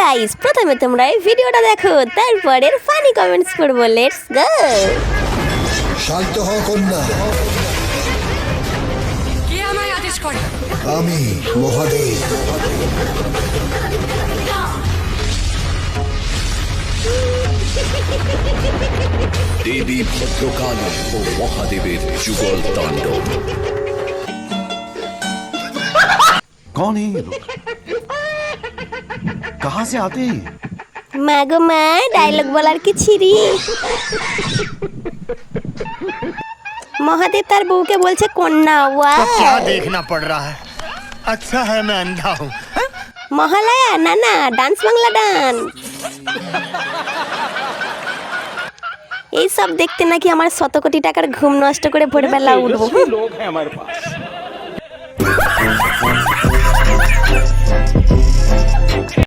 Guys, প্রথমে তোমরা এই ভিডিওটা দেখো, তারপরে ফানি কমেন্টস করবো। Let's go. শান্ত হও কন্যা। কে আমায় আদেশ করে? আমি মহাদেব। দেবী ভদ্রকালী ও মহাদেবের যুগল তাণ্ডব। कौन है ये लोग? कहाँ से आते हैं? মা গো মা, ডায়লগ বলার কি ছিরি। মহাদেব তার বউকে বলছে কন্যা। ওয়াও, क्या देखना पड़ रहा है? अच्छा है मैं अंधा हूँ। মহালয়া না না, ডান্স বাংলা ডান্স। এই সব দেখতে নাকি আমার 100 কোটি টাকার ঘুম নষ্ট করে ভোরবেলা উঠবো। लोग हैं हमारे पास।